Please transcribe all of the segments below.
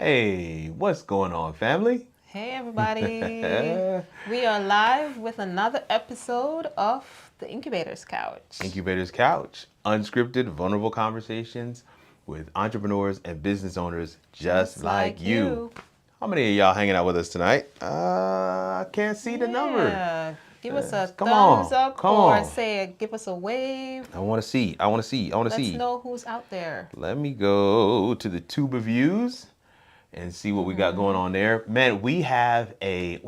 Hey, what's going on, family? Hey everybody, we are live with another episode of the Incubators Couch. Incubators Couch, unscripted, vulnerable conversations with entrepreneurs and business owners just like you. How many of y'all hanging out with us tonight? I can't see the number. Yeah, give us a Come thumbs on, up come or on. give us a wave. I want to see. Let's know who's out there. Let me go to the tube of views and see what we got going on there. Man, we have we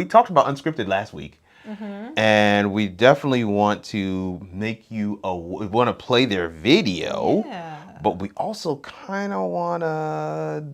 talked about unscripted last week. And we definitely want to we want to play their video, Yeah. but we also kind of want to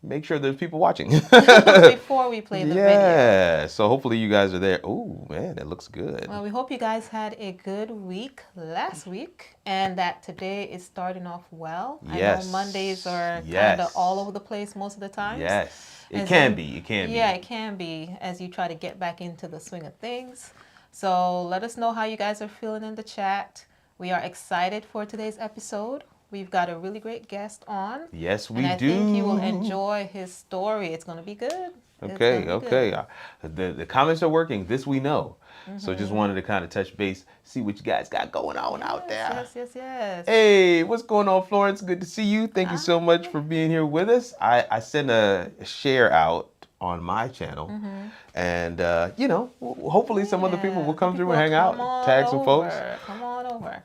make sure there's people watching. Before we play the video. Yeah, so hopefully you guys are there. Oh man, it looks good. Well, we hope you guys had a good week last week and that today is starting off well. Yes. I know Mondays are kind of all over the place most of the time. Yes, it can be. Yeah, it can be as you try to get back into the swing of things. So let us know how you guys are feeling in the chat. We are excited for today's episode. We've got a really great guest on. Yes, we do. And I do. think you will enjoy his story. It's going to be good. Okay. The comments are working. This we know. So just wanted to kind of touch base, see what you guys got going on out there. Yes. Hey, what's going on, Florence? Good to see you. Thank you so much for being here with us. I sent a share out on my channel, and hopefully some other people will come through and hang out, tag some folks. Come on over.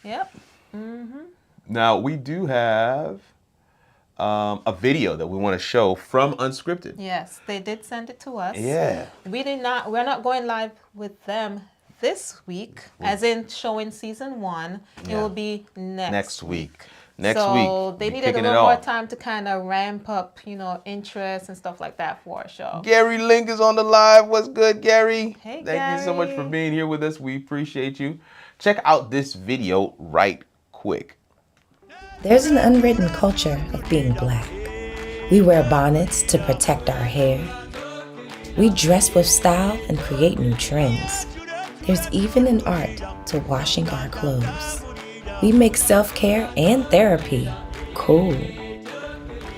Yep. Now we do have a video that we want to show from Unscripted. Yes, they did send it to us. Yeah. We're not going live with them this week, as in showing season 1. It will be next week. So they needed a little more time to kind of ramp up, interest and stuff like that for our show. Gary Link is on the live. What's good, Gary? Hey, Thank you so much for being here with us. We appreciate you. Check out this video right quick. There's an unwritten culture of being black. We wear bonnets to protect our hair. We dress with style and create new trends. There's even an art to washing our clothes. We make self-care and therapy cool.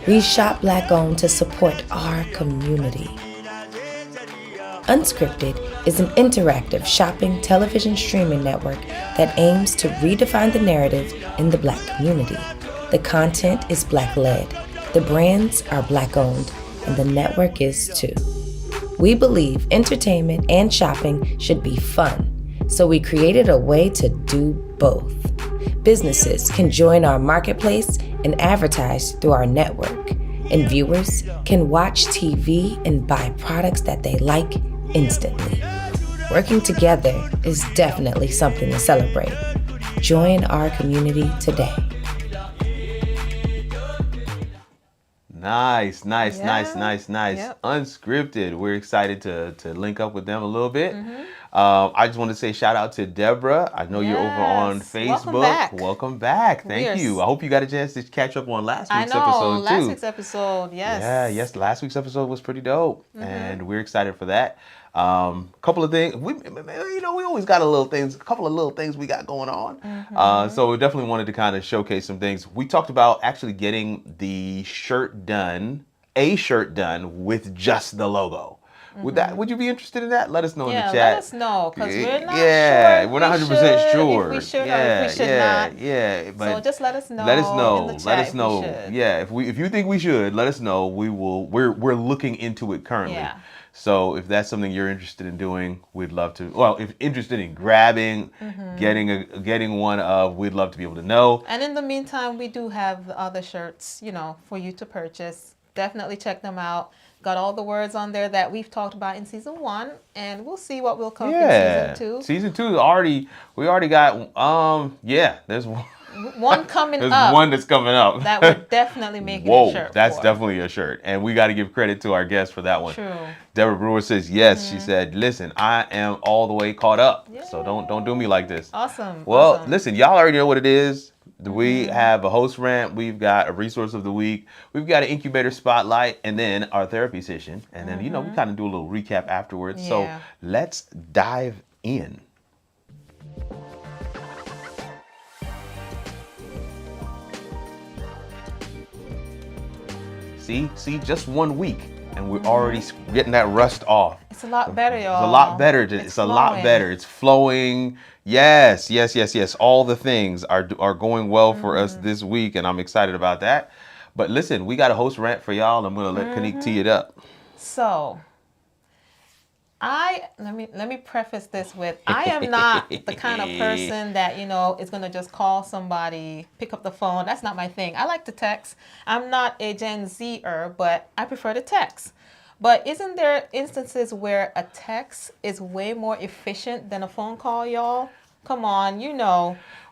We shop black-owned to support our community. Unscripted is an interactive shopping television streaming network that aims to redefine the narrative in the black community. The content is black-led, the brands are black-owned, and the network is too. We believe entertainment and shopping should be fun, so we created a way to do both. Businesses can join our marketplace and advertise through our network, and viewers can watch TV and buy products that they like instantly. Working together is definitely something to celebrate. Join our community today. Nice. Yep. Unscripted. We're excited to link up with them a little bit. I just want to say shout out to Deborah. I know you're over on Facebook. Welcome back. Thank you. I hope you got a chance to catch up on last week's episode too. Last week's episode, yes. Yes. Last week's episode was pretty dope, and we're excited for that. Couple of things. We always got a couple of little things we got going on. So we definitely wanted to kind of showcase some things. We talked about actually getting a shirt done with just the logo. Would you be interested in that? Let us know in the chat. Let us know, because we're not sure. We're not 100% sure. If we should or if we should not. Yeah, but so just let us know. Let us know. In the chat let us know. If if you think we should, let us know. We're looking into it currently. Yeah. So if that's something you're interested in doing, we'd love to. Well, if interested in grabbing, getting one of, we'd love to be able to know. And in the meantime, we do have the other shirts, for you to purchase. Definitely check them out. Got all the words on there that we've talked about in season 1, and we'll see what will come in season 2. Season 2 we already got. There's one. One coming There's up. There's one that's coming up. That would definitely make it a shirt. That's definitely a shirt. And we got to give credit to our guest for that one. True. Deborah Brewer says, yes. She said, listen, I am all the way caught up. Yeah. So don't do me like this. Awesome. Well, listen, y'all already know what it is. We have a host rant. We've got a resource of the week. We've got an incubator spotlight, and then our therapy session. And then, we kind of do a little recap afterwards. Yeah. So let's dive in. See, just 1 week, and we're already getting that rust off. It's a lot better, y'all. It's a lot better. It's a lot better. It's flowing. Yes. All the things are going well for us this week, and I'm excited about that. But listen, we got a host rant for y'all. I'm going to let Kanique tee it up. So, let me preface this with, I am not the kind of person that, is going to just call somebody, pick up the phone. That's not my thing. I like to text. I'm not a Gen Zer, but I prefer to text. But isn't there instances where a text is way more efficient than a phone call, y'all? Come on,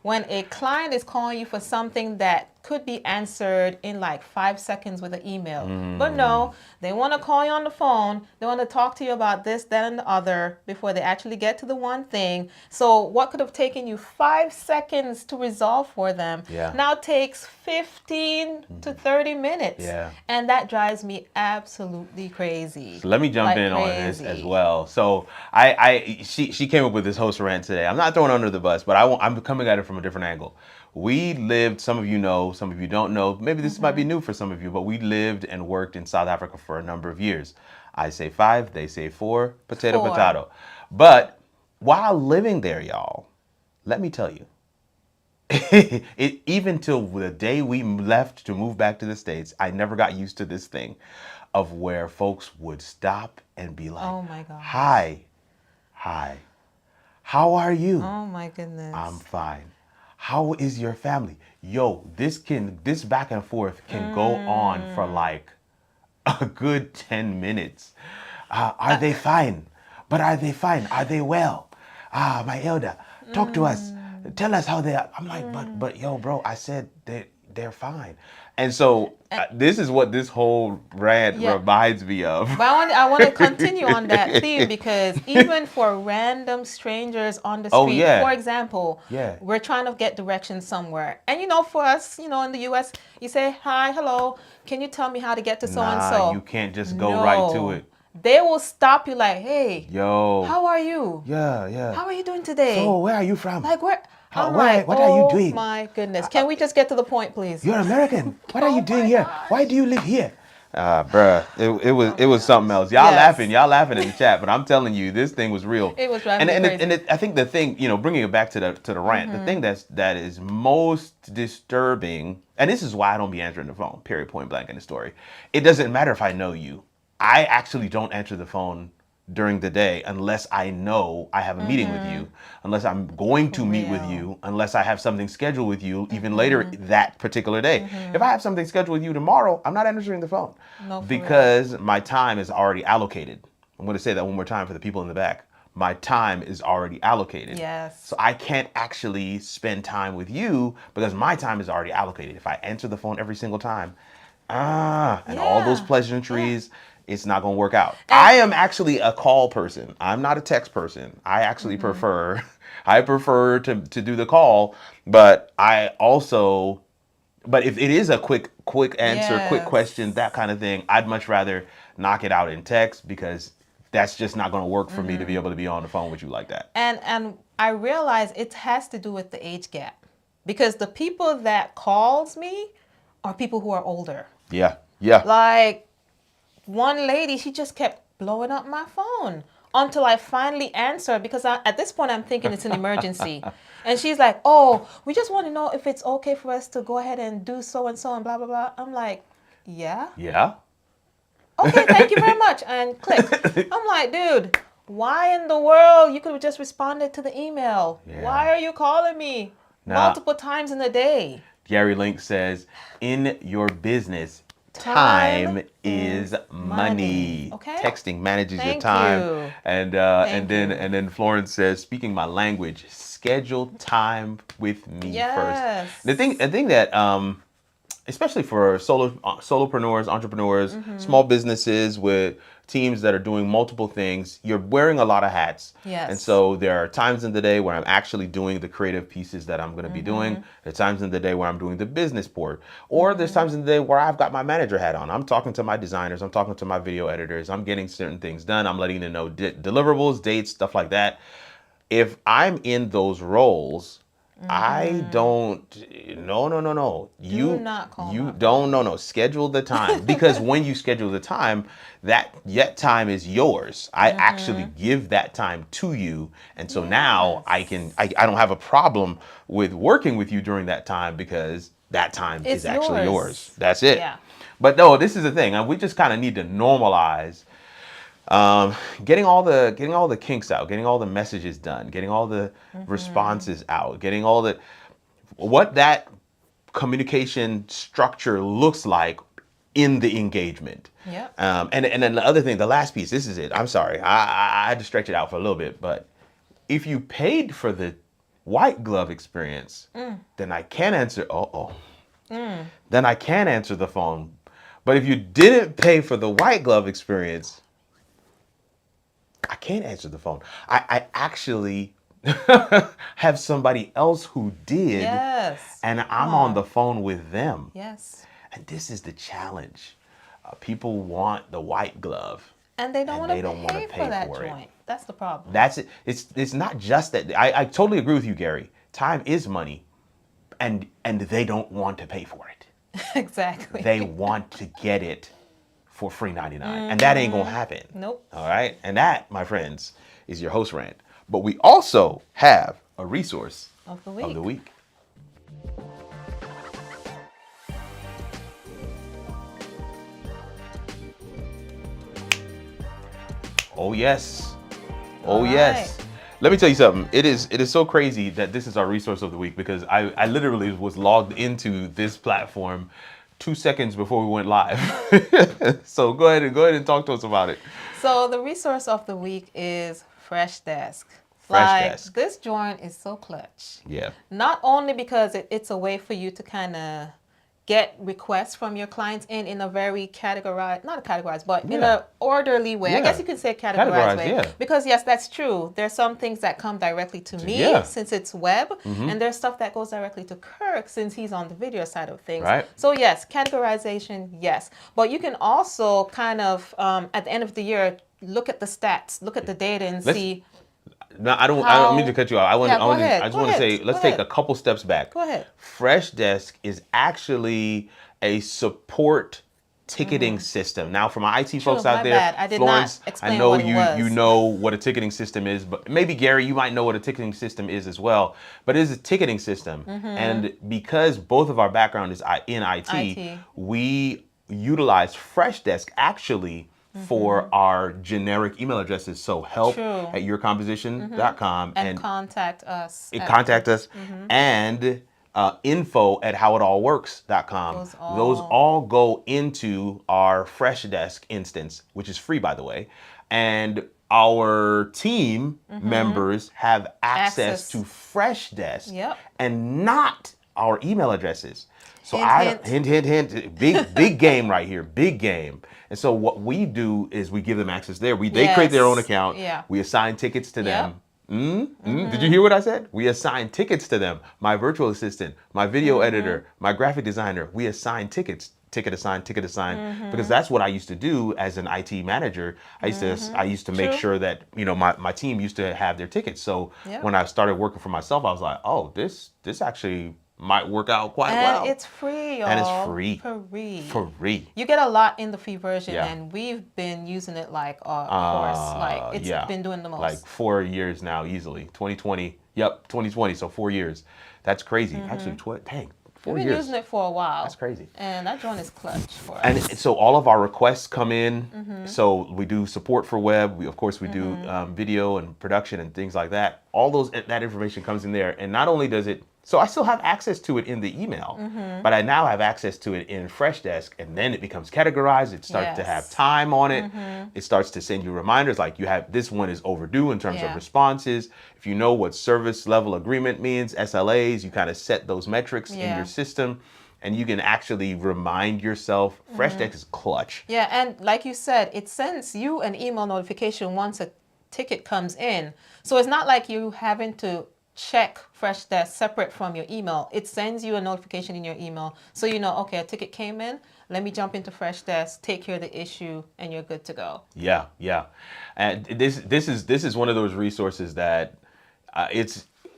when a client is calling you for something that could be answered in like 5 seconds with an email. But no, they want to call you on the phone. They want to talk to you about this, that, and the other before they actually get to the one thing. So what could have taken you 5 seconds to resolve for them now takes 15 to 30 minutes. Yeah. And that drives me absolutely crazy. So let me jump in on this as well. So she came up with this host rant today. I'm not throwing her under the bus, but I'm coming at it from a different angle. We lived, some of you know, some of you don't know, maybe this might be new for some of you, but we lived and worked in South Africa for a number of years. I say 5, they say 4, potato. But while living there, y'all, let me tell you, even till the day we left to move back to the States, I never got used to this thing of where folks would stop and be like, oh my God. Hi, how are you? Oh my goodness. I'm fine. How is your family? Yo, this back and forth can go on for like a good 10 minutes. Are they fine? But are they fine? Are they well? My elder, talk to us. Tell us how they are. I'm like, but yo, bro, I said they're fine. And so this is what this whole rant reminds me of. But I want to continue on that theme, because even for random strangers on the street, for example, we're trying to get directions somewhere. And for us, in the US, you say, hi, hello, can you tell me how to get to so-and-so? You can't just go right to it. They will stop you like, hey, yo, how are you? Yeah. How are you doing today? So where are you from? Like where? What are you doing? Oh my goodness. Can we just get to the point, please? You're American. What are you doing here? Why do you live here? Bruh, it was something else. Y'all laughing in the chat, but I'm telling you, this thing was real. It was driving me crazy. And I think the thing, bringing it back to the rant, the thing that is most disturbing, and this is why I don't be answering the phone, period, point blank in the story. It doesn't matter if I know you. I actually don't answer the phone during the day unless I know I have a meeting with you, unless I'm going to meet with you, unless I have something scheduled with you even later that particular day. If I have something scheduled with you tomorrow, I'm not answering the phone because my time is already allocated. I'm going to say that one more time for the people in the back. My time is already allocated. Yes. So I can't actually spend time with you because my time is already allocated. If I answer the phone every single time, all those pleasantries, it's not going to work out. I am actually a call person. I'm not a text person. I actually prefer to do the call, but if it is a quick answer, quick question, that kind of thing, I'd much rather knock it out in text because that's just not going to work for me to be able to be on the phone with you like that. And I realize it has to do with the age gap, because the people that calls me are people who are older. Yeah. Like, one lady, she just kept blowing up my phone until I finally answered, because at this point I'm thinking it's an emergency. And she's like, oh, we just want to know if it's okay for us to go ahead and do so-and-so and blah, blah, blah. I'm like, yeah? Okay, thank you very much. And click. I'm like, dude, why in the world? You could have just responded to the email. Yeah. Why are you calling me multiple times in a day? Gary Link says, in your business, time is money. Okay. Texting manages your time. And then Florence says, speaking my language, schedule time with me first. The thing that especially for solopreneurs, entrepreneurs, small businesses with teams that are doing multiple things, you're wearing a lot of hats. Yes. And so there are times in the day where I'm actually doing the creative pieces that I'm going to be doing. There are times in the day where I'm doing the business board. Or there's times in the day where I've got my manager hat on. I'm talking to my designers. I'm talking to my video editors. I'm getting certain things done. I'm letting them know deliverables, dates, stuff like that. If I'm in those roles, I don't. No. Do not call You my don't. No. Schedule the time because when you schedule the time, that yet time is yours. I actually give that time to you, and so now I can. I don't have a problem with working with you during that time because that time is actually yours. That's it. Yeah. But no, this is the thing. We just kind of need to normalize getting all the kinks out, getting all the messages done, getting all the responses out, getting all the what that communication structure looks like in the engagement. Yeah. And then the other thing, the last piece, this is it. I'm sorry, I had to stretch it out for a little bit, but if you paid for the white glove experience, then I can answer. Then I can answer the phone. But if you didn't pay for the white glove experience, I can't answer the phone. I actually have somebody else who did. Yes. And I'm on the phone with them. Yes. And this is the challenge. People want the white glove. And they don't want to pay for that for joint. That's the problem. That's it. It's not just that. I totally agree with you, Gary. Time is money. And they don't want to pay for it. Exactly. They want to get it for free 99. And that ain't gonna happen. Nope. All right. And that, my friends, is your host rant. But we also have a resource of the week. Oh yes. All yes. right. Let me tell you something. It is so crazy that this is our resource of the week because I literally was logged into this platform 2 seconds before we went live. So go ahead and talk to us about it. So the resource of the week is Freshdesk. Freshdesk. This joint is so clutch. Yeah. Not only because it's a way for you to kind of get requests from your clients in a very in an orderly way. Yeah. I guess you could say categorized way. Yeah. Because yes, that's true. There's some things that come directly to me since it's web, and there's stuff that goes directly to Kirk since he's on the video side of things. Right. So yes, categorization, yes. But you can also kind of at the end of the year look at the stats, look at the data and see. No, I don't mean to cut you off. I just want to say, let's take a couple steps back. Go ahead. Freshdesk is actually a support ticketing system. Now, for my IT folks out there, bad. I did Florence, not explain I know what it was. you know what a ticketing system is, but maybe Gary, you might know what a ticketing system is as well. But it is a ticketing system, and because both of our background is in IT, we utilize Freshdesk actually for our generic email addresses. So help@yourcomposition.com and contact us. And info@howitallworks.com. Those all go into our Freshdesk instance, which is free, by the way. And our team members have access to Freshdesk and not our email addresses. So hint, big game right here, big game. And so what we do is we give them access there. They create their own account. Yeah. We assign tickets to them. Did you hear what I said? We assign tickets to them. My virtual assistant, my video editor, my graphic designer, we assign tickets. Ticket assign, because that's what I used to do as an IT manager. I used to make sure that my team used to have their tickets. So when I started working for myself, I was like, oh, this actually might work out quite well. And it's free, y'all. And it's free. Free. You get a lot in the free version, and we've been using it like a course. Like it's been doing the most. Like 4 years now, easily. 2020. Yep, 2020. So 4 years. That's crazy. Actually, 4 We've been years. using it for a while. That's crazy. And that joint is clutch for us. And so all of our requests come in. So we do support for web. We do video and production and things like that. All that information comes in there. And not only does it, so I still have access to it in the email, but I now have access to it in Freshdesk, and then it becomes categorized. It starts to have time on it. It starts to send you reminders like this one is overdue in terms of responses. If you know what service level agreement means, SLAs, you kind of set those metrics in your system, and you can actually remind yourself. Freshdesk is clutch. Yeah, and like you said, it sends you an email notification once a ticket comes in. So it's not like you having to check Freshdesk separate from your email. It sends you a notification in your email, so you know, okay, a ticket came in. Let me jump into Freshdesk, take care of the issue, and you're good to go. Yeah. And this is one of those resources that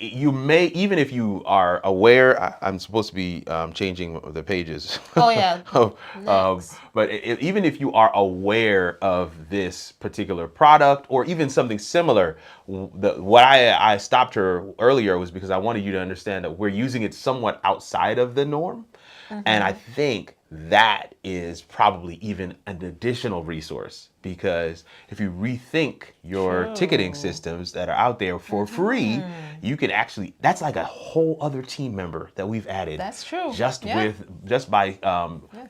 you may, even if you are aware, I'm supposed to be changing the pages. Oh yeah. But even if you are aware of this particular product or even something similar, what I stopped her earlier was because I wanted you to understand that we're using it somewhat outside of the norm. And I think that is probably even an additional resource, because if you rethink your ticketing systems that are out there for free, you can actually, that's like a whole other team member that we've added. That's true. Just by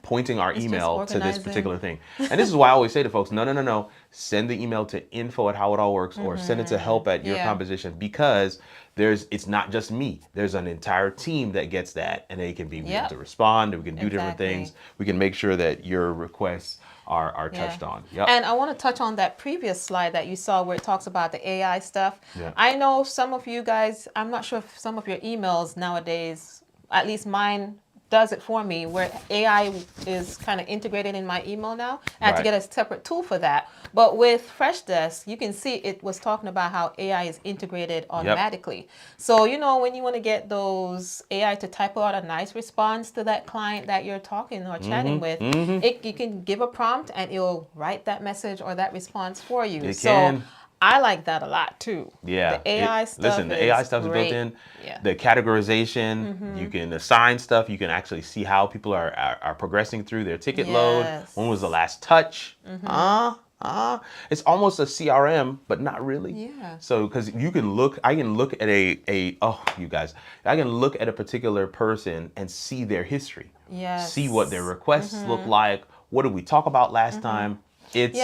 pointing our email to this particular thing. And this is why I always say to folks, no. Send the email to info@howitallworks or send it to help@yourcomposition, because it's not just me. There's an entire team that gets that, and they can be able to respond, and we can do different things. We can make sure that your requests are touched on. Yep. And I want to touch on that previous slide that you saw where it talks about the AI stuff. Yeah. I know some of you guys, I'm not sure if some of your emails nowadays, at least mine does it for me, where AI is kind of integrated in my email now. I had to get a separate tool for that. But with Freshdesk, you can see it was talking about how AI is integrated automatically. So, when you want to get those AI to type out a nice response to that client that you're talking or chatting with, you can give a prompt and it'll write that message or that response for you. It can. I like that a lot too. Yeah. The AI stuff. Listen, the AI stuff is built in. Yeah. The categorization, you can assign stuff. You can actually see how people are progressing through their ticket load. When was the last touch? It's almost a CRM, but not really. Yeah. So, because I can look at I can look at a particular person and see their history. Yes. See what their requests look like. What did we talk about last time? It's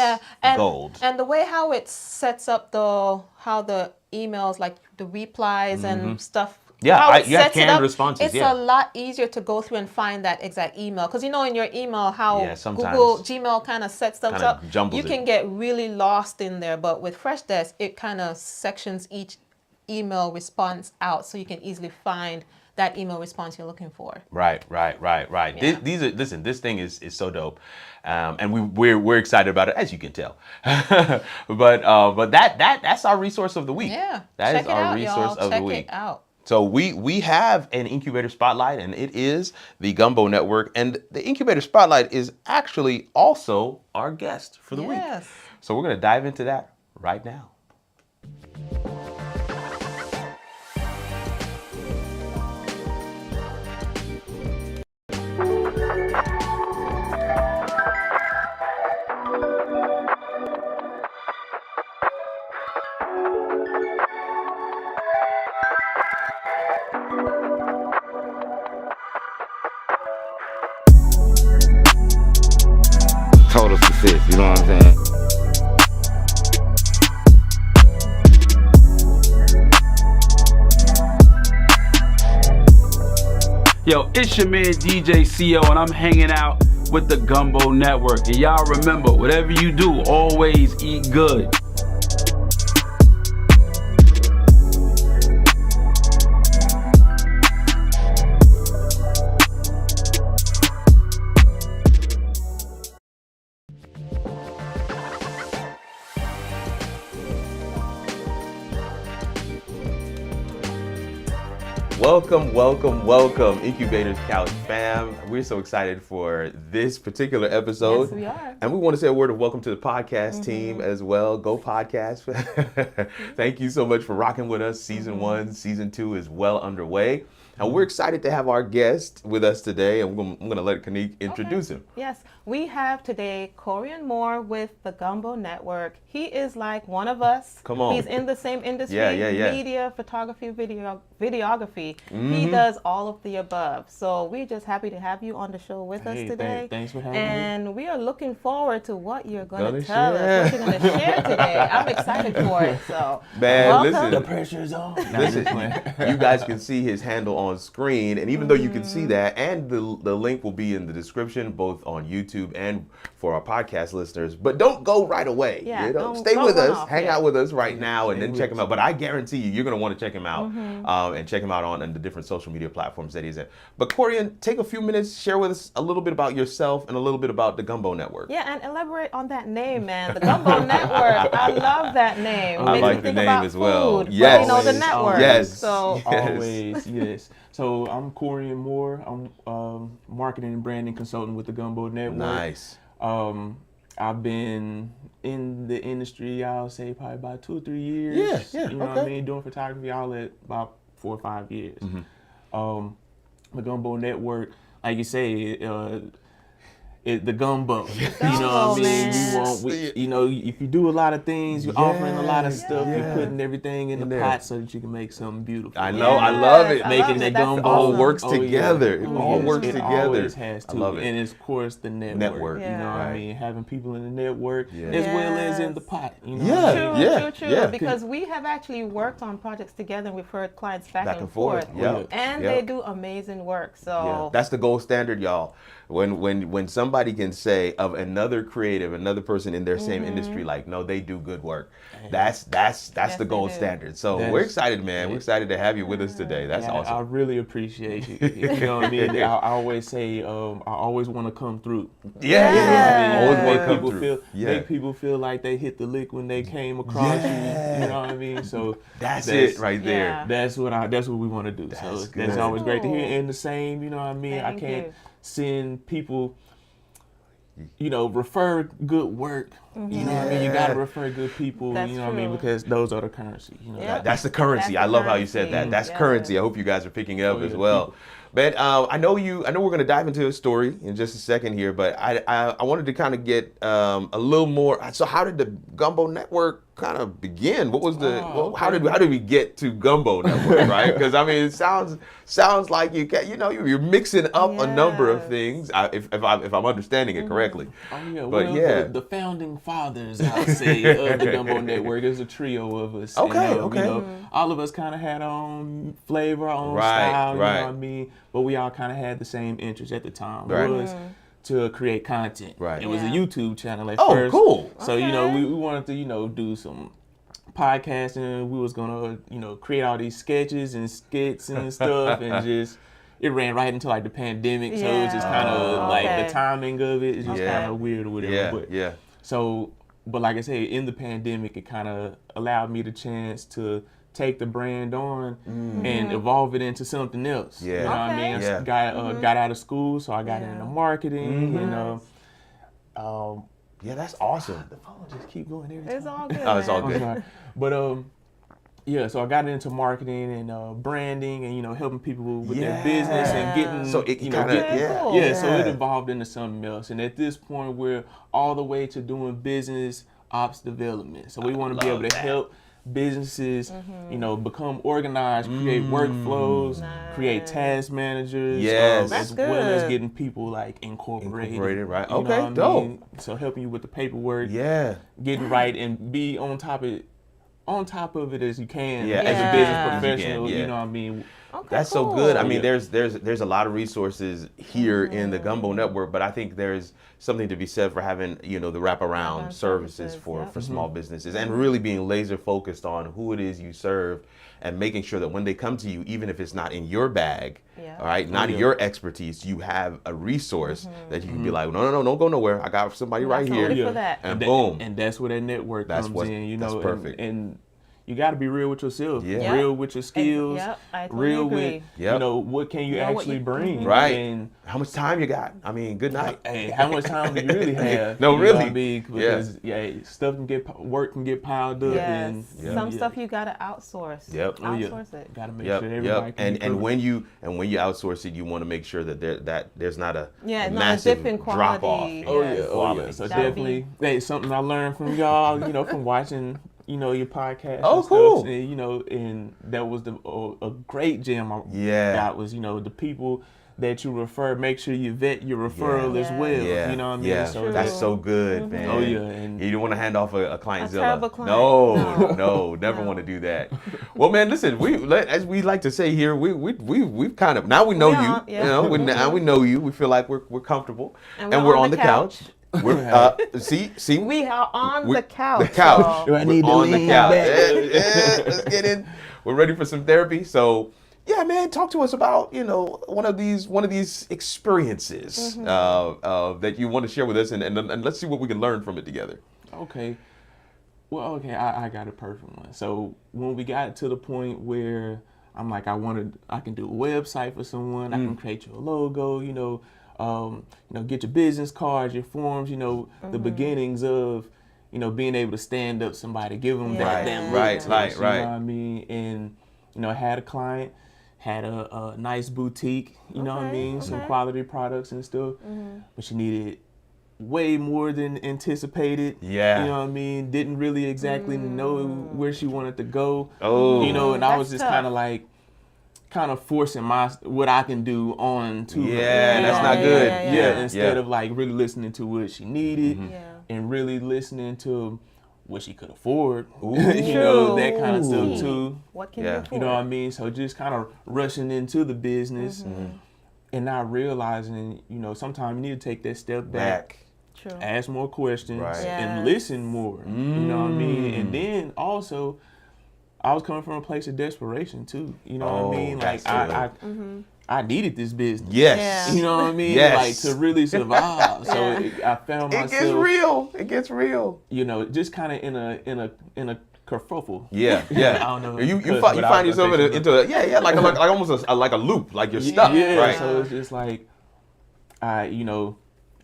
gold. And the way how it sets up how the emails, like the replies and stuff. Yeah, you have canned responses. It's a lot easier to go through and find that exact email, because in your email how Gmail kind of sets stuff up, you can get really lost in there. But with Freshdesk, it kind of sections each email response out, so you can easily find that email response you're looking for. Right. Yeah. This thing is so dope, and we're excited about it, as you can tell. but that's our resource of the week. Yeah, that is our resource of the week. Check it out. So we have an Incubator Spotlight, and it is the Gumbo Network, and the Incubator Spotlight is actually also our guest for the week. So we're going to dive into that right now. Total success, you know what I'm saying? Yo, it's your man DJ CO, and I'm hanging out with the Gumbo Network. And y'all remember, whatever you do, always eat good. Welcome, Incubators Couch fam. We're so excited for this particular episode. Yes, we are. And we want to say a word of welcome to the podcast team as well. Go Podcast. Thank you so much for rocking with us. Season 1, Season 2 is well underway. And we're excited to have our guest with us today. And I'm going to let Kanique introduce him. Yes, we have today Corian Moore with the Gumbo Network. He is like one of us. Come on. He's in the same industry, Yeah. media, photography, videography. He does all of the above. So we're just happy to have you on the show with us today. Thanks for having me. And we are looking forward to what you're going to tell us, what you're going to share today. I'm excited for it. So man, welcome. listen. The pressure's on. Listen, you guys can see his handle on screen. And even though you can see that, and the link will be in the description, both on YouTube and for our podcast listeners. But don't go right away. Yeah, Stay with us, hang out out with us right now, and then check him out. But I guarantee you're going to want to check him out and check him out on the different social media platforms that he's in. But Corian, take a few minutes, share with us a little bit about yourself and a little bit about the Gumbo Network. Yeah, and elaborate on that name, man. The Gumbo Network. I love that name. I like the name as well. Food, Yes. but, the network. Yes. So Always, yes. So I'm Corian Moore. I'm marketing and branding consultant with the Gumbo Network. Nice. I've been in the industry, I'll say probably about 2 or 3 years. Yeah, You know what I mean? Doing photography, I'll at about 4 or 5 years. The Gumbo Network, like you say, the gumbo. You know what I mean? If you do a lot of things, you're offering a lot of stuff, you're putting everything in the pot so that you can make something beautiful. I know, I love it. Making that gumbo. It all works together. It all works It together. always has to. I love it. And of course the network. You know what I mean? Having people in the network as well as in the pot. You know True. Because we have actually worked on projects together and we've heard clients back and forth. And they do amazing work. So that's the gold standard, y'all. When somebody can say of another creative, another person in their same industry, like, no, they do good work. That's the gold standard. So we're excited, man. We're excited to have you with us today. That's awesome. I really appreciate you. You know what I mean? I always say, I always want to come through. Always want to come through. Make people feel like they hit the lick when they came across you. You know what I mean? So that's it right there. That's what we want to do. That's always great to hear. And the same, you know what I mean? I can't send people, refer good work. You know what I mean? You got to refer good people, That's you know what I mean? Because those are the currency. That's the currency. I love how you said that. That's currency. I hope you guys are picking it up as well. But I know we're going to dive into a story in just a second here, but I wanted to kind of get a little more. So how did the Gumbo Network kind of begin? What was how did we get to Gumbo Network, right? Because I mean, it sounds like you're mixing up a number of things. If I'm understanding it correctly. The founding fathers, I would say, of the Gumbo Network. There's a trio of us. Okay. All of us kind of had our own flavor, our own style. You know what I mean? But we all kind of had the same interest at the time. Was to create content. Right. It was a YouTube channel at first. Oh, cool. So, we wanted to, do some podcasting. We was going to, create all these sketches and skits and stuff and just, it ran right into like the pandemic. So it was just kind of like the timing of it is just kind of weird or whatever. So, but like I say, in the pandemic, it kind of allowed me the chance to take the brand on and evolve it into something else. You know what I mean? I got out of school, so I got into marketing. That's awesome. The phone just keep going every time. It's all good. It's all good. But so I got into marketing and branding and helping people with their business and getting so it so it evolved into something else. And at this point, we're all the way to doing business ops development. So we want to be able to help businesses, become organized, create workflows, create task managers, as well as getting people like incorporated, right? Okay, dope. So helping you with the paperwork, getting right and be on top of it as you can as a business professional. You know what I mean? That's so good. I mean, there's a lot of resources here in the Gumbo Network, but I think there's something to be said for having, the wraparound services for small businesses and really being laser focused on who it is you serve and making sure that when they come to you, even if it's not in your bag, all right, not in your expertise, you have a resource that you can be like, no, don't go nowhere. I got somebody right here. And boom. And that's where that network comes in, That's perfect. And you got to be real with yourself, real with your skills, I totally agree. with, what can you actually bring? Right. And how much time you got? I mean, good night. Hey, how much time do you really have? No, really. Know what I mean? Because stuff work can get piled up. And some stuff you got to outsource. Outsource it. Got to make sure everybody can and when you outsource it, you want to make sure that there's not a massive drop off. Quality. So definitely, something I learned from y'all, from watching your podcast. Oh, and cool. Stuff, and that was a great gem. That was, the people that you refer, make sure you vet your referral as well. Yeah. You know what I mean? Yeah. So that's so good, man. Oh yeah, and you don't want to hand off a client terrible client. No, never want to do that. Well, man, listen, as we like to say here, we've kind of, now we know you. You know, now we know you. We feel like we're comfortable, and we're on the couch. We're see. We are on the couch. The couch. Do I need to on the lean couch? back? Let's get in. We're ready for some therapy. So, yeah, man, talk to us about one of these experiences that you want to share with us, and let's see what we can learn from it together. Okay. Well, okay, I got a perfect one. So when we got to the point where I'm like, I can do a website for someone. I can create you a logo. Get your business cards, your forms. The beginnings of, being able to stand up somebody, give them that look. Right. You know what I mean? And I had a client, had a nice boutique. You know what I mean? Some quality products and stuff. But she needed way more than anticipated. Yeah. You know what I mean? Didn't really exactly know where she wanted to go. Oh. And I was just kind of forcing what I can do on to her. Yeah, that's not good. Instead of like really listening to what she needed and really listening to what she could afford. That kind of stuff too. What can you afford? You know what I mean? So just kind of rushing into the business and not realizing, sometimes you need to take that step back. True. Ask more questions Right. and listen more. You know what I mean? And then also, I was coming from a place of desperation too. You know what I mean? Like I needed this business. Yes. You know what I mean? Yes. Like to really survive. So I found myself. It gets real. Just kind of in a kerfuffle. Yeah. I don't know. You find yourself into like almost like a loop, like you're stuck. Yeah. Right. So it's just like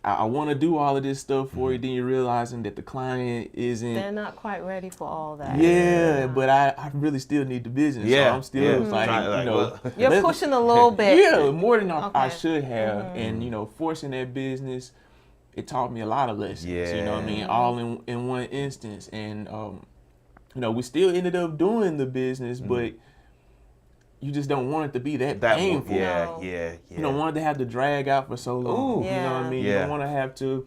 I want to do all of this stuff for you, then you're realizing that the client isn't. They're not quite ready for all that. Yeah, but I really still need the business. Yeah, so I'm still You're pushing a little bit. Yeah, more than I should have. And, forcing that business, it taught me a lot of lessons. Yeah. You know what I mean? All in one instance. And, we still ended up doing the business, but you just don't want it to be that painful. Yeah. You don't want it to have to drag out for so long. Ooh. You know what I mean? Yeah. You don't want to have to.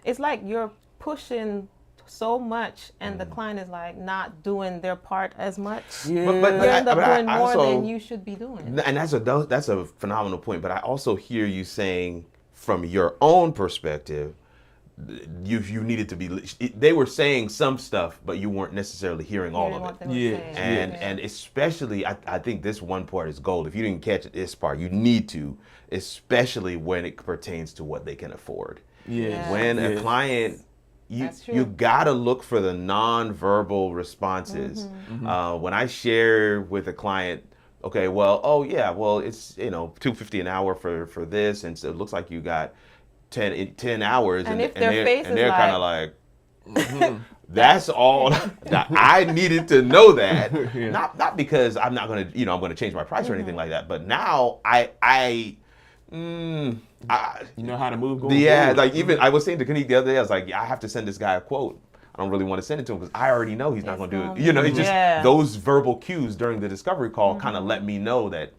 It's like you're pushing so much and the client is like not doing their part as much. Yeah. But You end up doing I more also, than you should be doing. And that's a phenomenal point. But I also hear you saying, from your own perspective, you needed to be. They were saying some stuff, but you weren't necessarily hearing all of it. And especially, I think this one part is gold. If you didn't catch this part, you need to, especially when it pertains to what they can afford. Yeah. When a client. You gotta look for the non-verbal responses. When I share with a client, okay, it's $250 an hour for this, and so it looks like you got 10 hours, and if their face is they're kind of like, that's all. I needed to know that, not because I'm not gonna I'm gonna change my price or anything like that, but now I you know how to move. Forward. Like even I was saying to Kanique the other day, I was like, I have to send this guy a quote. I don't really want to send it to him because I already know he's not going to do it. It's just those verbal cues during the discovery call kind of let me know that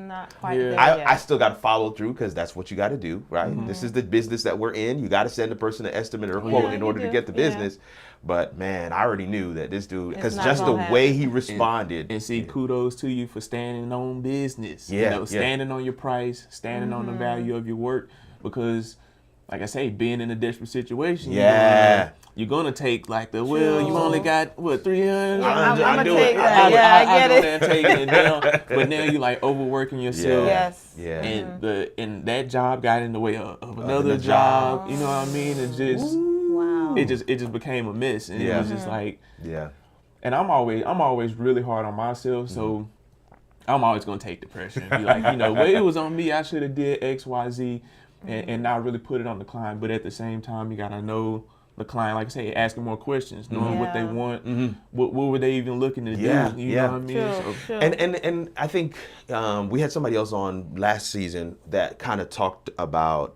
not quite there I still got to follow through because that's what you got to do, right? This is the business that we're in. You got to send the person an estimate or a quote in order to get the business. But man, I already knew that this dude, because just the way he responded. And see, kudos to you for standing on business. Standing on your price, standing on the value of your work, because like I say, being in a desperate situation, you're gonna take like you only got what, 300. I'm gonna do take it. that. I get it. And take it down. But now you're like overworking yourself. Yes. Yeah. And that job got in the way of another job. You know what I mean? It just it just became a mess, and it was just like And I'm always really hard on myself, so I'm always gonna take the pressure and be like, well, it was on me. I should have did X, Y, Z. And not really put it on the client, but at the same time, you gotta know the client, like I say, asking more questions, knowing what they want, what were they even looking to do, you know what I mean? Sure. And I think we had somebody else on last season that kind of talked about,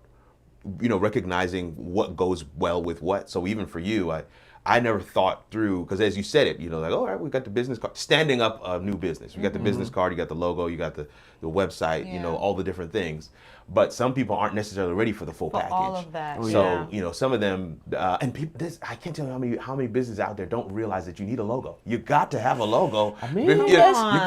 recognizing what goes well with what. So even for you, I never thought through, because as you said it, you know, like, all right, we got the business card, standing up a new business. You got the business card, you got the logo, you got the website, you know, all the different things. But some people aren't necessarily ready for the full package. All of that. So, you know, some of them, and people, I can't tell you how many businesses out there don't realize that you need a logo. You got to have a logo. I mean, you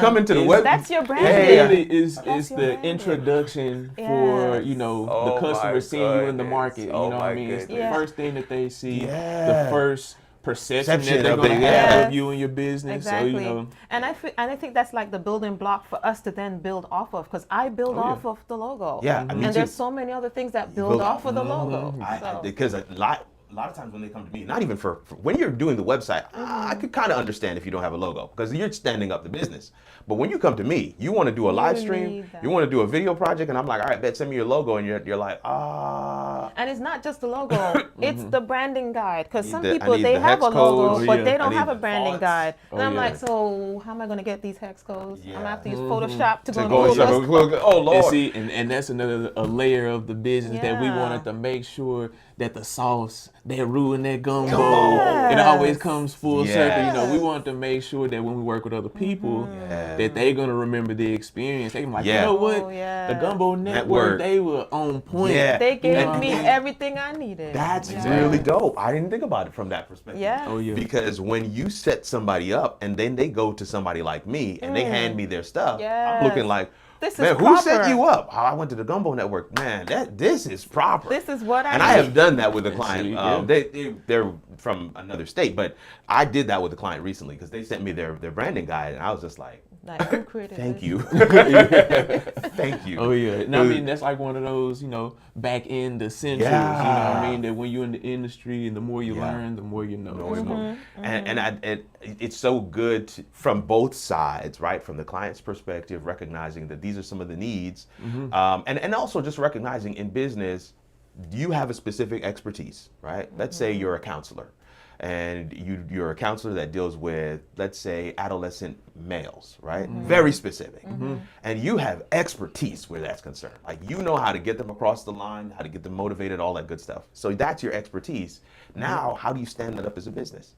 come into the web. That's your brand. Really is the introduction for, you know, the customer seeing you in the market. You know what I mean? It's the first thing that they see, the first perception that they're going to have of you and your business. Exactly. So, you know. And I think that's like the building block for us to then build off of, because I build off of the logo. Yeah, and there's so many other things that build off of the logo. Because a lot of times when they come to me, not even for when you're doing the website, I could kind of understand if you don't have a logo, because you're standing up the business. But when you come to me, you want to do a live stream, you want to do a video project, and I'm like, all right, bet, send me your logo, and you're like, And it's not just the logo; it's the branding guide. Because some people they have a logo, but they don't have a branding guide. And I'm like, so how am I going to get these hex codes? I'm gonna have to use Photoshop to go and pull those. Oh Lord! And see, and that's another layer of the business that we wanted to make sure that the sauce, that roux and that gumbo, it always comes full circle. You know, we want to make sure that when we work with other people, that they're gonna remember the experience. They're like, you know what, the Gumbo Network, they were on point. They gave me everything I needed. That's really dope. I didn't think about it from that perspective. Yeah. Because when you set somebody up and then they go to somebody like me and they hand me their stuff, I'm looking like, this man, is who proper. set you up? I went to the Gumbo Network. Man, this is proper. This is what I And need. I have done that with a client. They're from another state, but I did that with a client recently because they sent me their branding guide, and I was just like, thank you. Thank you. Oh yeah. And I mean, that's like one of those, you know, back end essentials. You know what I mean? That when you're in the industry and the more you learn, the more you know. And it's so good from both sides, right? From the client's perspective, recognizing that these are some of the needs, and also just recognizing in business, you have a specific expertise, right? Let's say you're a counselor. And you're a counselor that deals with, let's say, adolescent males, right? Very specific. And you have expertise where that's concerned. Like, you know how to get them across the line, how to get them motivated, all that good stuff. So that's your expertise. Now, how do you stand that up as a business?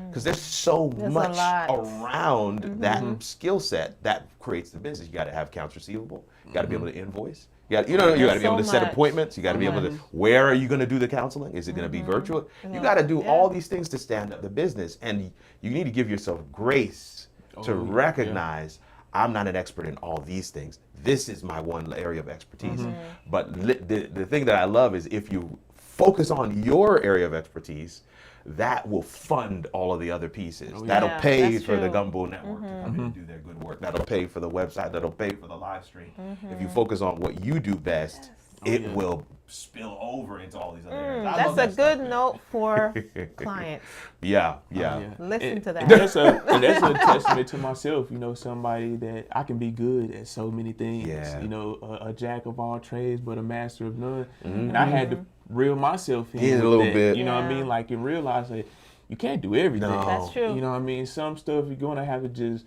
Because there's so much around that skill set that creates the business. You got to have accounts receivable. You got to be able to invoice. You got to be able to set appointments. You got to be able to, where are you going to do the counseling? Is it going to be virtual? You got to do all these things to stand up the business. And you need to give yourself grace to recognize, I'm not an expert in all these things. This is my one area of expertise. But the thing that I love is if you focus on your area of expertise, that will fund all of the other pieces. That'll pay for the Gumbo Network to come in and do their good work. That'll pay for the website. That'll pay for the live stream. If you focus on what you do best, it will spill over into all these other areas. That's a good note for clients. Listen to that. That's a testament to myself, you know, somebody that I can be good at so many things. You know, a jack of all trades, but a master of none. And I had to reel myself in a little bit. You know what I mean? Like, and realize that you can't do everything. That's true. You know what I mean? Some stuff you're going to have to just,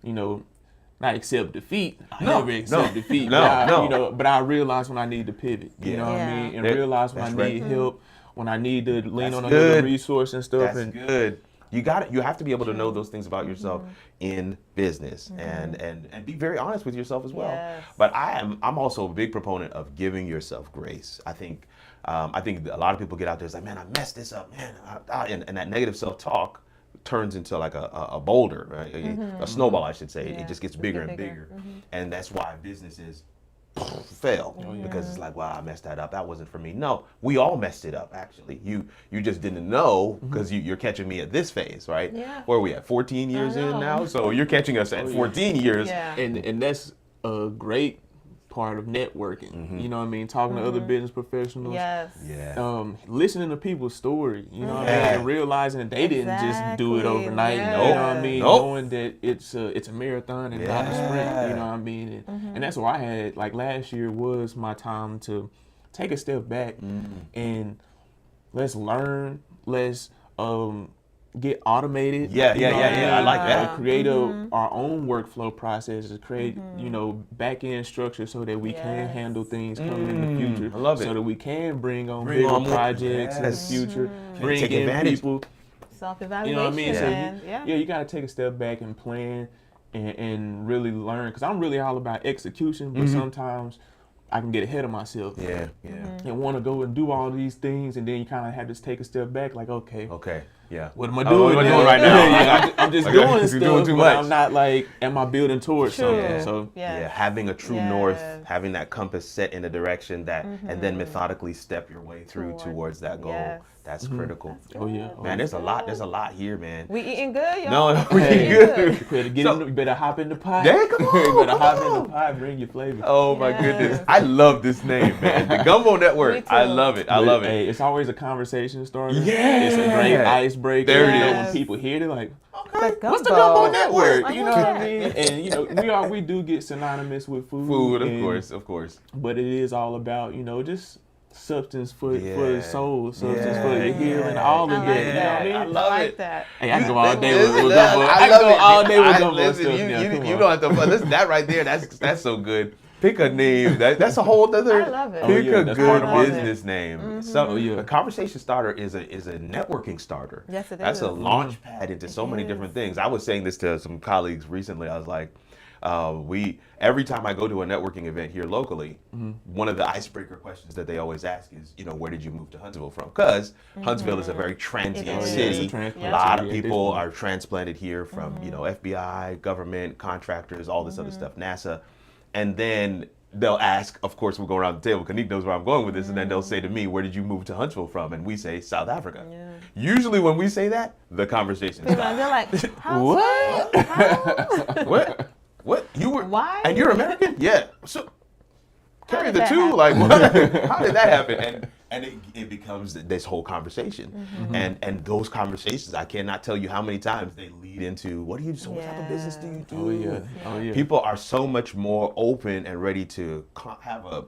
you know, not accept defeat. I never accept defeat. You know, but I realize when I need to pivot. You know what I mean? And realize when I need help, when I need to lean on another resource and stuff. That's good. You have to be able to know those things about yourself in business and be very honest with yourself as well. But I'm also a big proponent of giving yourself grace. I think a lot of people get out there, it's like, man, I messed this up, man. And that negative self-talk turns into like a boulder, right? A snowball, I should say. It just gets bigger and bigger. And that's why businesses fail, because it's like, wow, I messed that up. That wasn't for me. No, we all messed it up, actually. You just didn't know because you're catching me at this phase, right? Where are we at? 14 years in now? So you're catching us at 14 years. And that's a great part of networking. You know what I mean? Talking to other business professionals. Listening to people's story, you know what I mean? And realizing that they didn't just do it overnight. You know what I mean? Knowing that it's a marathon and not a sprint, you know what I mean? And that's why I had, like, last year was my time to take a step back and let's learn, let's get automated. I like that. Create our own workflow processes, create, you know, back end structure so that we can handle things coming in the future. I love it. So that we can bring on bigger projects in the future, bring in people. self-evaluation. You know what I mean? So you got to take a step back and plan and really learn. Because I'm really all about execution, but sometimes I can get ahead of myself. Yeah. And want to go and do all these things, and then you kind of have to take a step back, like, okay. Yeah. What am I doing? What am I doing right now? I'm just doing stuff, doing too but much. I'm not like, am I building towards something? So having a true north, having that compass set in a direction that, and then methodically step your way through towards that goal. Yes. That's critical. Man, there's a lot here, man. We eating good, y'all. No, we eating good. You better hop in the pot. Yeah, come on, you better hop in the pot, bring your flavor. Oh my goodness, I love this name, man. The Gumbo Network. I love it. Hey, it's always a conversation starter. Yeah, it's a great icebreaker. There it is. When people hear it, they're like, okay, what's the Gumbo Network? You know what I mean? And we do get synonymous with food. Of course. But it is all about just substance for the soul, substance for the healing, all of that. You know what I mean? I love it. That. Hey, I can go all day with Gumbo. I can go all day with Gumbo stuff. You don't have to. Listen, that right there. That's so good. Pick a name. That's a whole other. I love it. Pick a that's good part of business name. A conversation starter is a networking starter. Yes, it is. That's a launch pad into so many different things. I was saying this to some colleagues recently. I was like, every time I go to a networking event here locally, one of the icebreaker questions that they always ask is, where did you move to Huntsville from? Because Huntsville is a very transient city. A lot of people are transplanted here from, FBI, government, contractors, all this other stuff, NASA. And then they'll ask, of course, we'll go around the table. Kanique knows where I'm going with this. And then they'll say to me, where did you move to Huntsville from? And we say, South Africa. Yeah. Usually when we say that, the conversation stops. They're like, what? How? What? You were? Why? And you're American? Yeah. So carry the two. Happen? Like, what? How did that happen? And it becomes this whole conversation. And those conversations, I cannot tell you how many times they lead into, what type of business do you do? Oh yeah. People are so much more open and ready to have a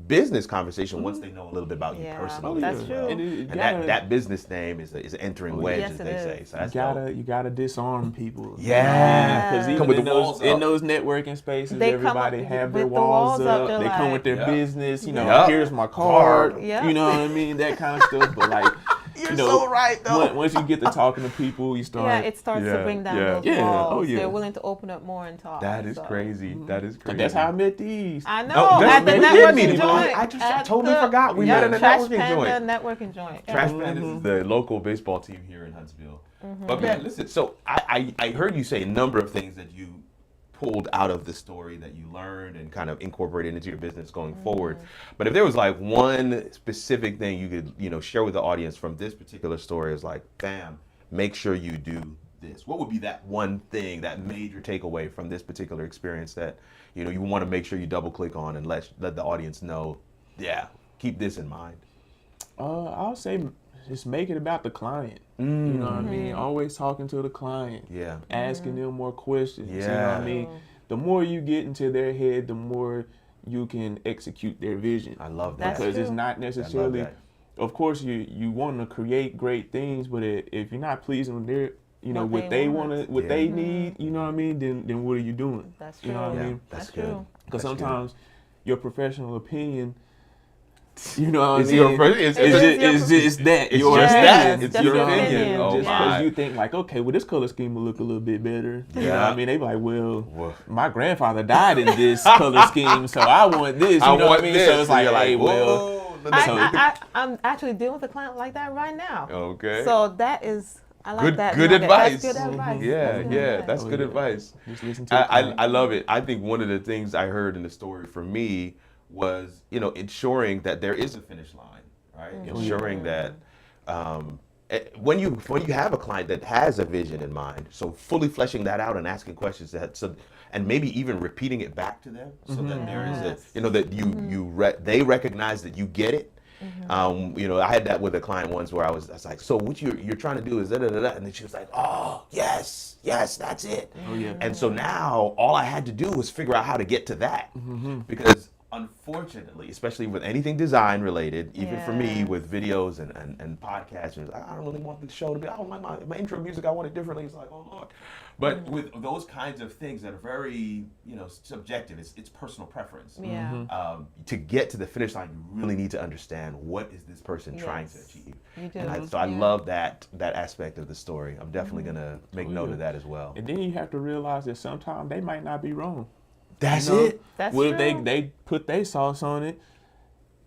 business conversation once they know a little bit about you personally. That's true. And that business name is an entering wedge, as they say. So that's you gotta disarm people. Yeah, because even in those networking spaces, everybody have their walls up. They come with their business. Here's my card. You know what I mean? That kind of stuff. But like. You're so right, though. Once you get to talking to people, you start. Yeah, it starts to bring down those walls. Oh, yeah. They're willing to open up more and talk. That is crazy. That is crazy. That's how I met these. I know. At the networking joint. I totally forgot. We met in a networking joint. Trash Panda is the local baseball team here in Huntsville. But man, listen. So I heard you say a number of things that you pulled out of the story that you learned and kind of incorporated into your business going forward. But if there was like one specific thing you could, share with the audience from this particular story, is like, bam, make sure you do this. What would be that one thing, that major takeaway from this particular experience that, you want to make sure you double click on and let the audience know, keep this in mind? I'll say just make it about the client. You know what I mean? Always talking to the client. Yeah. Asking them more questions. Yeah. You know what I mean? The more you get into their head, the more you can execute their vision. I love that. Because it's not necessarily, of course, you want to create great things, but if you're not pleasing with their, what they want, what they need, you know what I mean? Then what are you doing? That's true. You know what I mean? That's true. Because sometimes your professional opinion, you know what I mean? It's just that. It's your just that. opinion. It's your opinion. Just because you think like, okay, well, this color scheme will look a little bit better. You know what I mean? They be like, well, my grandfather died in this color scheme, so I want this. You know what I mean? So it's like, hey, well. I'm actually dealing with a client like that right now. Okay. So that is... I like that. Good advice. That's good advice. Yeah, that's good advice. Just listen to I love it. I think one of the things I heard in the story for me was, ensuring that there is a finish line, right? Ensuring that when you have a client that has a vision in mind, so fully fleshing that out and asking questions and maybe even repeating it back to them, so that there is that they recognize that you get it. I had that with a client once where I was like, so what you're trying to do is da-da-da-da. And then she was like, oh, yes, that's it. Oh, yeah. And so now all I had to do was figure out how to get to that. Because unfortunately, especially with anything design related, even for me with videos and podcasts, I don't really want the show to be, I don't like my intro music, I want it differently. It's like, oh Lord. But with those kinds of things that are very, subjective, it's personal preference. Yeah. To get to the finish line, you really need to understand what is this person trying to achieve. You do. And I love that aspect of the story. I'm definitely gonna make note of that as well. And then you have to realize that sometimes they might not be wrong. That's it. That's true. They put their sauce on it.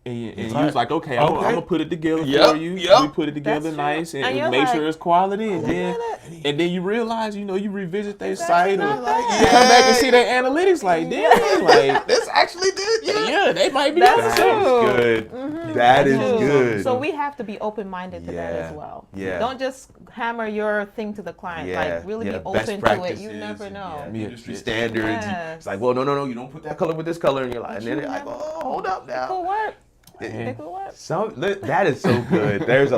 And you was like, okay, I'm gonna put it together for you. We put it together nice and make sure it's quality. And then you realize, you revisit their site or come back and see their analytics. Like, damn, like this actually did. Yeah, they might be. That's true. Good. That is good. So we have to be open-minded to that as well. Yeah. Don't just hammer your thing to the client. Like really be open to it. You never know. Industry standards. It's like, well, no, you don't put that color with this color, and you're like, and then they're like, oh, hold up now. It could work. That is so good. There's a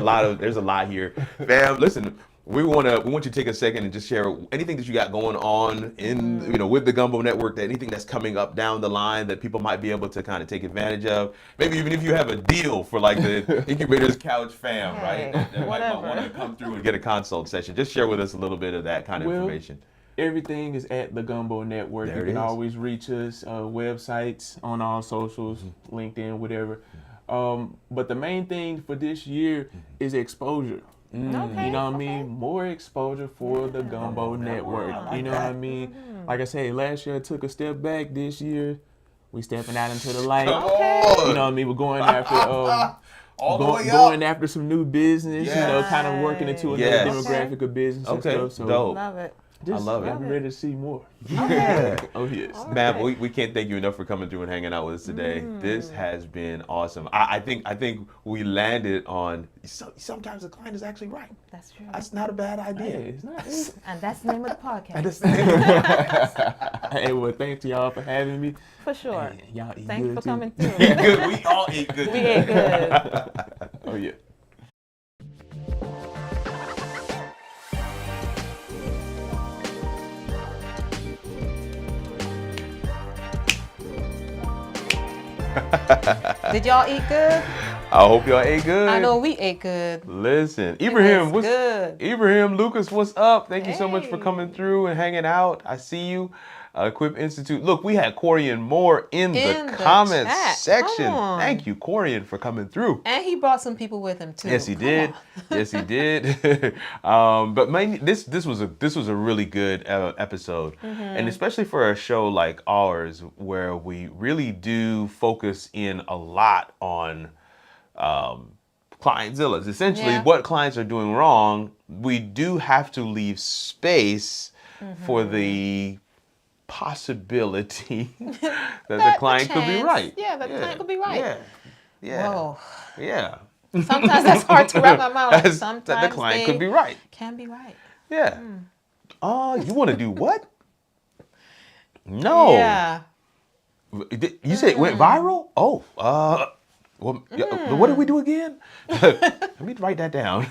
lot here, fam. Listen, we want you to take a second and just share anything that you got going on in with the Gumbo Network. Anything that's coming up down the line that people might be able to kind of take advantage of. Maybe even if you have a deal for like the Incubators Couch fam, right? That might want to come through and get a consult session. Just share with us a little bit of that kind of information. Everything is at the Gumbo Network. You can always reach us, websites on all socials, LinkedIn, whatever. But the main thing for this year is exposure. Okay, you know what I mean? More exposure for the Gumbo Network. You know what I mean? Like I said, last year I took a step back. This year, we stepping out into the light. You know what I mean? We're going after going after some new business. Kind of working into another demographic of business and stuff. So dope. Love it. I love it. I'm ready to see more. Yeah. Oh, yes. Man, we can't thank you enough for coming through and hanging out with us today. This has been awesome. I think we landed on sometimes the client is actually right. That's true. That's not a bad idea. Hey, it's not. And that's the name of the podcast. Hey, well, thanks to y'all for having me. For sure. Hey, y'all eat Thanks good for too. coming through. We good. We all ate good. We ate good. Oh, yeah. Did y'all eat good? I hope y'all ate good. I know we ate good. Listen, Ibrahim, good. Ibrahim, Lucas, what's up? Thank you so much for coming through and hanging out. I see you. Equip Institute. Look, we had Corian Moore in the comment section. Thank you, Corian, for coming through. And he brought some people with him too. Yes, he did. Yes, he did. But this was a really good episode, and especially for a show like ours, where we really do focus in a lot on clientzillas. Essentially, what clients are doing wrong. We do have to leave space for the possibility that the client could be right. Yeah, the client could be right. Yeah. Whoa. Yeah. Sometimes that's hard to wrap my mind. Sometimes the client could be right. Can be right. Yeah. You want to do what? No. Yeah. You said it went viral? Oh. Well, what did we do again? Let me write that down.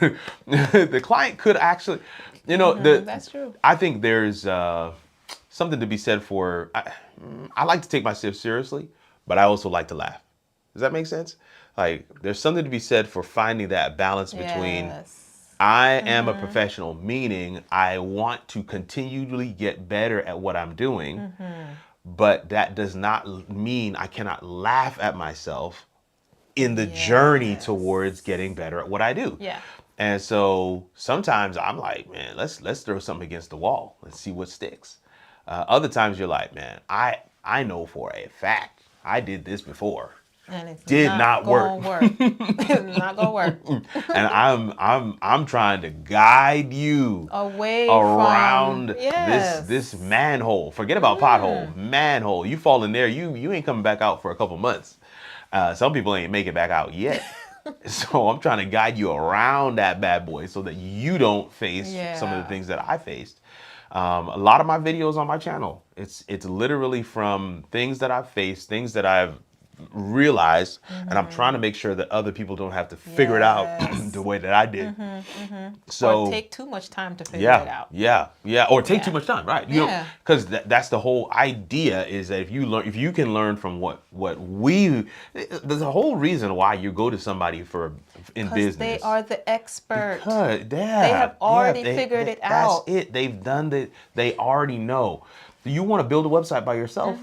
The client could actually, that's true. I think there's something to be said for, I like to take myself seriously, but I also like to laugh. Does that make sense? Like, there's something to be said for finding that balance between I am a professional, meaning I want to continually get better at what I'm doing, but that does not mean I cannot laugh at myself in the journey towards getting better at what I do. Yeah. And so sometimes I'm like, man, let's throw something against the wall. Let's see what sticks. Other times you're like, man, I know for a fact I did this before. And it's not work. It's not gonna work. And I'm trying to guide you away around from, this manhole. Forget about pothole, manhole. You fall in there, you ain't coming back out for a couple months. Some people ain't make it back out yet. So I'm trying to guide you around that bad boy so that you don't face some of the things that I faced. A lot of my videos on my channel, it's literally from things that I've faced, things that I've realized, and I'm trying to make sure that other people don't have to figure it out the way that I did. So or take too much time to figure it out. Or take too much time, right? You know, because that's the whole idea, is that if you can learn from what we, there's a whole reason why you go to somebody in business. They are the expert. Because they have already figured it out. That's it. They've done it. They already know. Do you want to build a website by yourself?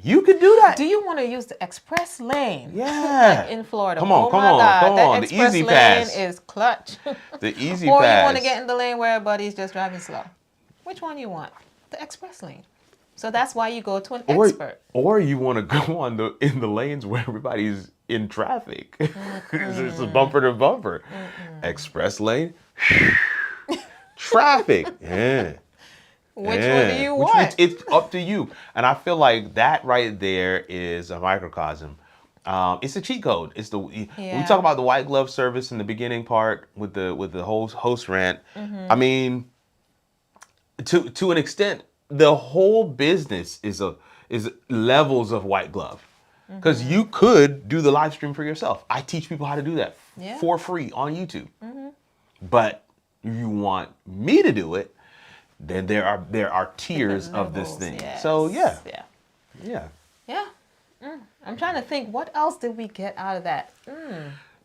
You could do that. Do you want to use the express lane? Yeah. Like in Florida. Come on. The express easy lane pass is clutch. The easy or pass. you want to get in the lane where everybody's just driving slow. Which one you want? The express lane. So that's why you go to an expert. Or you want to go in the lanes where everybody's in traffic. It's a bumper to bumper. Express lane. Traffic. Yeah. Which one do you want? It's up to you. And I feel like that right there is a microcosm. It's a cheat code. We talk about the white glove service in the beginning part with the host rant. I mean, to an extent, the whole business is levels of white glove. Because you could do the live stream for yourself. I teach people how to do that for free on YouTube. But if you want me to do it, then there are tiers of this thing. Yes. So yeah. I'm trying to think, what else did we get out of that?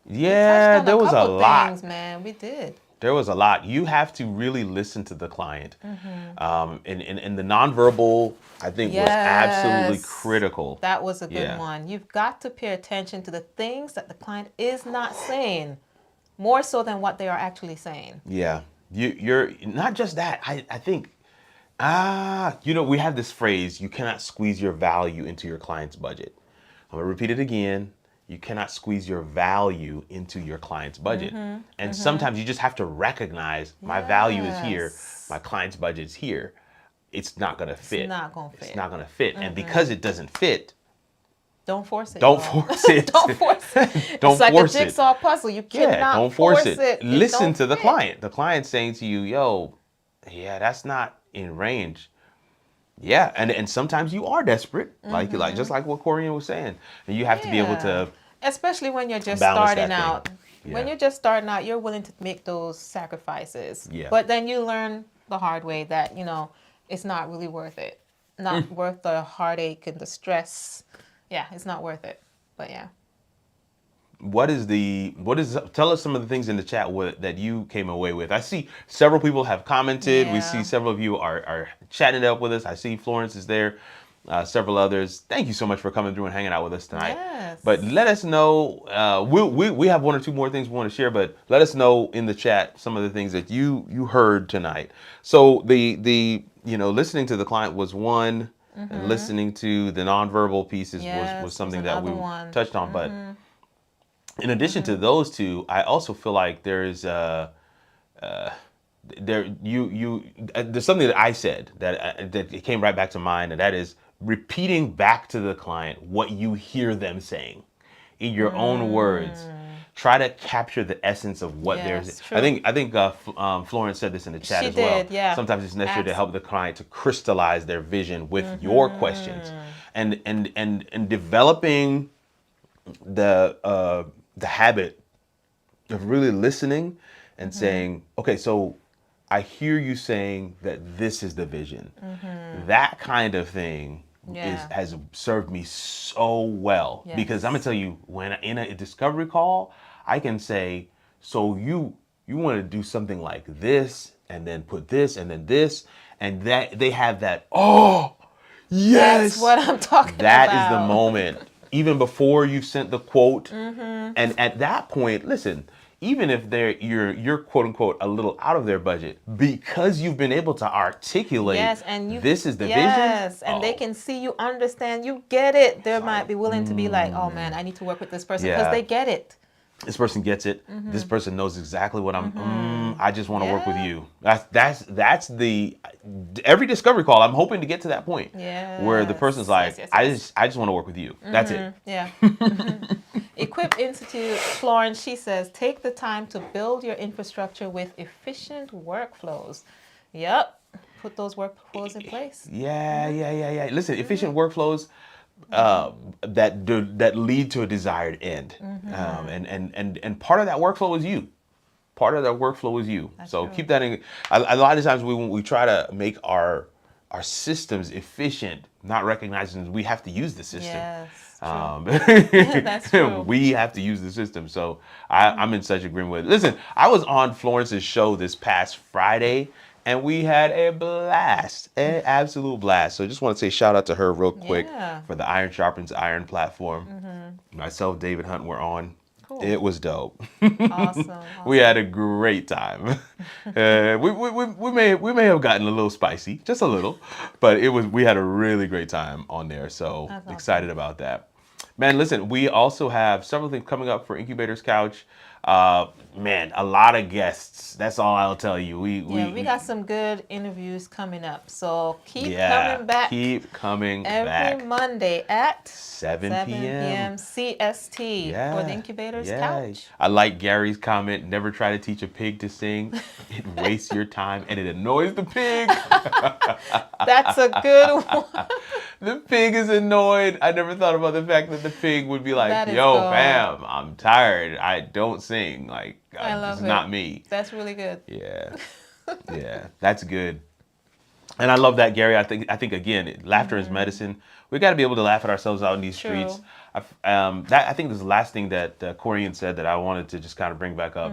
Yeah, there was a lot. Things, man. We did. There was a lot. You have to really listen to the client. And the nonverbal, I think, was absolutely critical. That was a good one. You've got to pay attention to the things that the client is not saying, more so than what they are actually saying. Yeah. You're not just that. I think, we have this phrase, you cannot squeeze your value into your client's budget. I'm going to repeat it again. You cannot squeeze your value into your client's budget. And sometimes you just have to recognize my value is here, my client's budget is here. It's not going to fit. It's not going to fit. It's not going to fit. And because it doesn't fit, don't force it. Don't force it. Don't force it. Don't it's like force a jigsaw puzzle. You cannot don't force it. Listen to the client. The client's saying to you, that's not in range. Yeah, and sometimes you are desperate, like just like what Corian was saying. And you have to be able to, especially when you're just starting out. Yeah. When you're just starting out, you're willing to make those sacrifices. Yeah. But then you learn the hard way that, it's not really worth it. Not worth the heartache and the stress. Yeah, it's not worth it. But yeah. Tell us some of the things in the chat that you came away with. I see several people have commented. We see several of you are chatting it up with us. I see Florence is there. Several others. Thank you so much for coming through and hanging out with us tonight. Yes. But let us know. We have one or two more things we want to share, but let us know in the chat some of the things that you heard tonight. So the listening to the client was one, and listening to the nonverbal pieces was something that we touched on. But in addition to those two, I also feel like there's something that I said that it came right back to mind, and that is repeating back to the client what you hear them saying in your own words. Try to capture the essence of what they're saying. I think Florence said this in the chat as well. Did, yeah. Sometimes it's necessary to help the client to crystallize their vision with your questions, and developing the habit of really listening and saying, okay, so I hear you saying that this is the vision. That kind of thing has served me so well, because I'm gonna tell you, when in a discovery call, I can say, so you want to do something like this, and then put this, and then this, and that they have that. Oh, yes, that's what I'm talking about. That is the moment. Even before you've sent the quote, and at that point, listen. Even if you're quote unquote a little out of their budget, because you've been able to articulate, this is the vision. Yes, and they can see you understand, you get it. They might be willing to be like, oh man, I need to work with this person because they get it. This person gets it. This person knows exactly what I just want to work with you. That's the every discovery call. I'm hoping to get to that point where the person's like, I just want to work with you. That's it. Yeah. Equip Institute, Florence, she says, take the time to build your infrastructure with efficient workflows. Yep. Put those workflows in place. Yeah. Listen, efficient workflows. that lead to a desired end. And part of that workflow is you. Part of that workflow is you. That's so true. Keep that in. A lot of times when we try to make our systems efficient, not recognizing we have to use the system. Yes, That's true. We have to use the system. So I'm in such agreement with it. Listen, I was on Florence's show this past Friday, and we had a blast, an absolute blast. So I just want to say shout out to her real quick for the Iron Sharpens Iron platform. Myself, David Hunt, were on. Cool. It was dope. Awesome. We had a great time. We may have gotten a little spicy, just a little, but we had a really great time on there. So That's excited about that. Man, listen, we also have several things coming up for Incubators Couch. Man, a lot of guests. That's all I'll tell you. We got some good interviews coming up. So keep coming back. Keep coming back. Every Monday at 7 p.m. CST for the Incubators Couch. I like Gary's comment, never try to teach a pig to sing. It wastes your time and it annoys the pig. That's a good one. The pig is annoyed. I never thought about the fact that the pig would be like, yo, fam, I'm tired. I don't sing. Like, it's not me. That's really good. Yeah. Yeah, that's good. And I love that, Gary. I think again, laughter is medicine. We got to be able to laugh at ourselves out in these streets. I think this is the last thing that Corian said that I wanted to just kind of bring back up.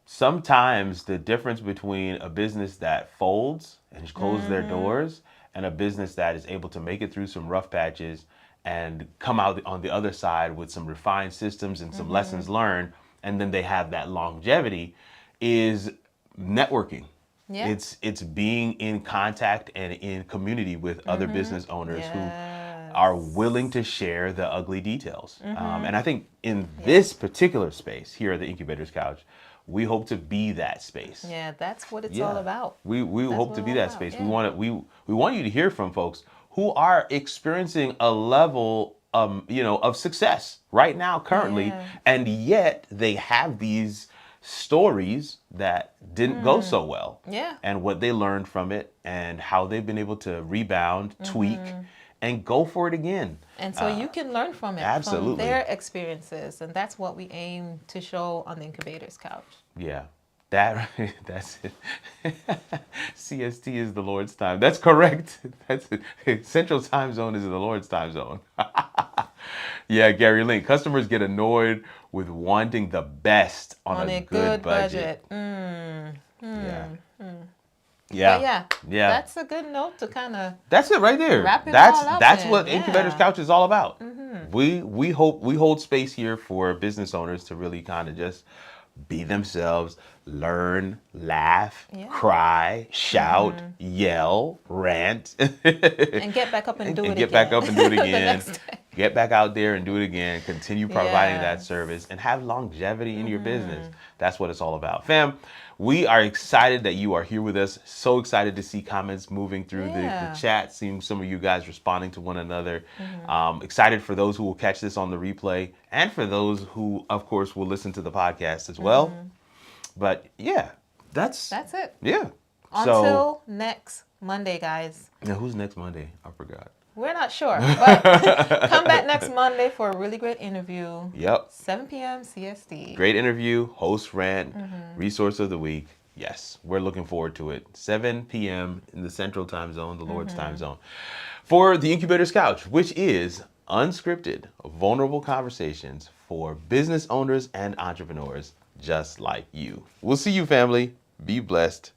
Sometimes the difference between a business that folds and closes their doors and a business that is able to make it through some rough patches and come out on the other side with some refined systems and some lessons learned, and then they have that longevity, is networking. Yeah. It's being in contact and in community with other business owners who are willing to share the ugly details. And I think in this particular space here at the Incubators Couch, we hope to be that space. Yeah, that's what it's all about. We hope to be that space. Yeah. We want you to hear from folks who are experiencing a level of success right now currently, and yet they have these stories that didn't go so well. Yeah. And what they learned from it and how they've been able to rebound, tweak, and go for it again. And so you can learn from it, absolutely, from their experiences. And that's what we aim to show on the Incubators Couch. Yeah. That's it. CST is the Lord's time. That's correct. That's it. Central Time Zone is the Lord's time zone. Yeah, Gary Link. Customers get annoyed with wanting the best on a good budget. Yeah. That's a good note to kind of. That's it right there. Wrap it That's all up that's in. what Incubators Couch is all about. We hold space here for business owners to really kind of just be themselves, learn, laugh, cry, shout, yell, rant, and get back up and do it again. Get back up and do it again. Get back out there and do it again. Continue providing that service and have longevity in your business. That's what it's all about. Fam, we are excited that you are here with us. So excited to see comments moving through the chat, seeing some of you guys responding to one another. Excited for those who will catch this on the replay and for those who, of course, will listen to the podcast as well. But yeah, that's it. Yeah. Until next Monday, guys. Now, who's next Monday? I forgot. We're not sure, but come back next Monday for a really great interview. Yep. 7 p.m. CST. Great interview, Hosts Rant, Resource of the Week. Yes, we're looking forward to it. 7 p.m. in the Central Time Zone, the Lord's Time Zone. For the Incubators Couch, which is unscripted, vulnerable conversations for business owners and entrepreneurs just like you. We'll see you, family. Be blessed.